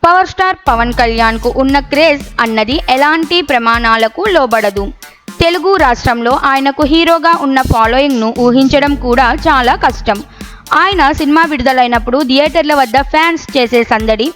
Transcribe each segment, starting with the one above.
Power star Pawan కళ్యాణ్కు ఉన్న craze అన్నది ఎలాంటి ప్రమాణాలకు లోబడదు. తెలుగు రాష్ట్రంలో ఆయనకు హీరోగా ఉన్న ఫాలోయింగ్ను ఊహించడం కూడా చాలా కష్టం. ఆయన సినిమా విడుదలైనప్పుడు థియేటర్ల వద్ద ఫ్యాన్స్ చేసే సందడి,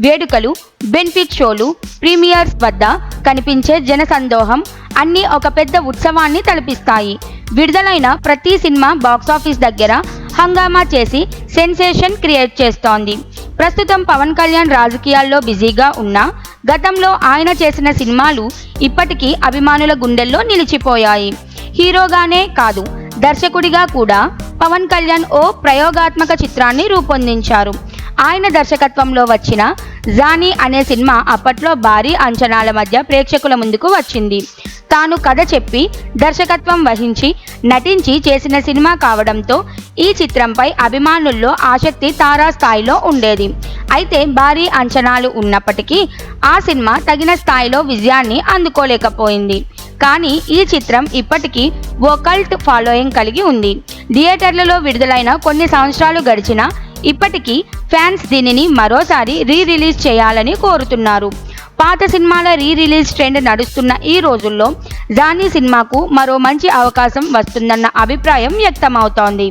వేడుకలు, బెనిఫిట్ షోలు, ప్రీమియర్స్ వద్ద కనిపించే జనసందోహం అన్నీ ఒక పెద్ద ఉత్సవాన్ని తలపిస్తాయి. విడుదలైన ప్రతి సినిమా బాక్సాఫీస్ దగ్గర హంగామా చేసి సెన్సేషన్ క్రియేట్ చేస్తోంది. ప్రస్తుతం పవన్ కళ్యాణ్ రాజకీయాల్లో బిజీగా ఉన్నా గతంలో ఆయన చేసిన సినిమాలు ఇప్పటికీ అభిమానుల గుండెల్లో నిలిచిపోయాయి. హీరోగానే కాదు, దర్శకుడిగా కూడా పవన్ కళ్యాణ్ ఓ ప్రయోగాత్మక చిత్రాన్ని రూపొందించారు. ఆయన దర్శకత్వంలో వచ్చిన జానీ అనే సినిమా అప్పట్లో భారీ అంచనాల మధ్య ప్రేక్షకుల ముందుకు వచ్చింది. తాను కథ చెప్పి దర్శకత్వం వహించి నటించి చేసిన సినిమా కావడంతో ఈ చిత్రంపై అభిమానుల్లో ఆసక్తి తారాస్థాయిలో ఉండేది. అయితే భారీ అంచనాలు ఉన్నప్పటికీ ఆ సినిమా తగిన స్థాయిలో విజయాన్ని అందుకోలేకపోయింది. కానీ ఈ చిత్రం ఇప్పటికీ ఓ కల్ట్ ఫాలోయింగ్ కలిగి ఉంది. థియేటర్లలో విడుదలైన కొన్ని సంవత్సరాలు గడిచినా ఇప్పటికీ ఫ్యాన్స్ దీనిని మరోసారి రిలీజ్ చేయాలని కోరుతున్నారు. పాత సినిమాల రిలీజ్ ట్రెండ్ నడుస్తున్న ఈ రోజుల్లో జానీ సినిమాకు మరో మంచి అవకాశం వస్తుందన్న అభిప్రాయం వ్యక్తమవుతోంది.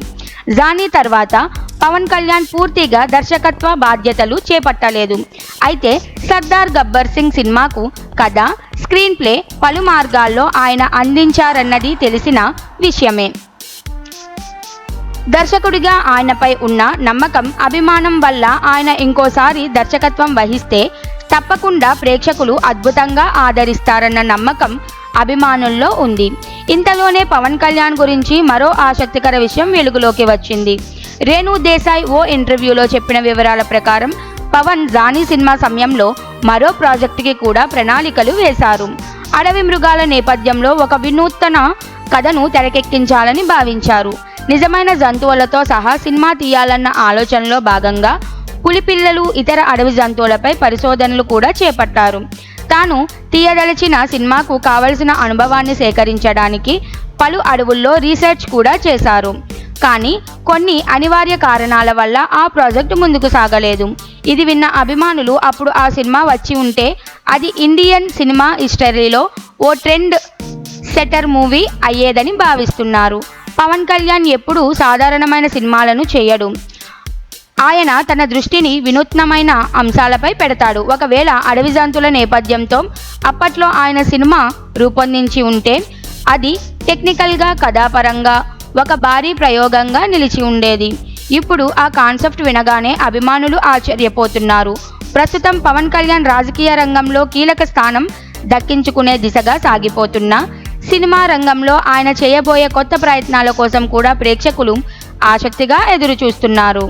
జానీ తర్వాత పవన్ కళ్యాణ్ పూర్తిగా దర్శకత్వ బాధ్యతలు చేపట్టలేదు. అయితే సర్దార్ గబ్బర్ సింగ్ సినిమాకు కథ, స్క్రీన్ ప్లే పలు మార్గాల్లో ఆయన అందించారన్నది తెలిసిన విషయమే. దర్శకుడిగా ఆయనపై ఉన్న నమ్మకం, అభిమానం వల్ల ఆయన ఇంకోసారి దర్శకత్వం వహిస్తే తప్పకుండా ప్రేక్షకులు అద్భుతంగా ఆదరిస్తారన్న నమ్మకం అభిమానుల్లో ఉంది. ఇంతలోనే పవన్ కళ్యాణ్ గురించి మరో ఆసక్తికర విషయం వెలుగులోకి వచ్చింది. రేణు దేశాయ్ ఓ ఇంటర్వ్యూలో చెప్పిన వివరాల ప్రకారం పవన్ జానీ సినిమా సమయంలో మరో ప్రాజెక్టుకి కూడా ప్రణాళికలు వేశారు. అడవి మృగాల నేపథ్యంలో ఒక వినూత్న కథను తెరకెక్కించాలని భావించారు. నిజమైన జంతువులతో సహా సినిమా తీయాలన్న ఆలోచనలో భాగంగా పులిపిల్లలు, ఇతర అడవి జంతువులపై పరిశోధనలు కూడా చేపట్టారు. తాను తీయదలిచిన సినిమాకు కావలసిన అనుభవాన్ని సేకరించడానికి పలు అడవుల్లో రీసెర్చ్ కూడా చేశారు. కానీ కొన్ని అనివార్య కారణాల వల్ల ఆ ప్రాజెక్టు ముందుకు సాగలేదు. ఇది విన్న అభిమానులు అప్పుడు ఆ సినిమా వచ్చి ఉంటే అది ఇండియన్ సినిమా హిస్టరీలో ఓ ట్రెండ్ సెటర్ మూవీ అయ్యేదని భావిస్తున్నారు. పవన్ కళ్యాణ్ ఎప్పుడూ సాధారణమైన సినిమాలను చేయడు. ఆయన తన దృష్టిని వినూత్నమైన అంశాలపై పెడతాడు. ఒకవేళ అడవి జంతువుల నేపథ్యంతో అప్పట్లో ఆయన సినిమా రూపొందించి ఉంటే అది టెక్నికల్గా, కథాపరంగా ఒక భారీ ప్రయోగంగా నిలిచి ఉండేది. ఇప్పుడు ఆ కాన్సెప్ట్ వినగానే అభిమానులు ఆశ్చర్యపోతున్నారు. ప్రస్తుతం పవన్ కళ్యాణ్ రాజకీయ రంగంలో కీలక స్థానం దక్కించుకునే దిశగా సాగిపోతున్న సినిమా రంగంలో ఆయన చేయబోయే కొత్త ప్రయత్నాల కోసం కూడా ప్రేక్షకులు ఆసక్తిగా ఎదురుచూస్తున్నారు.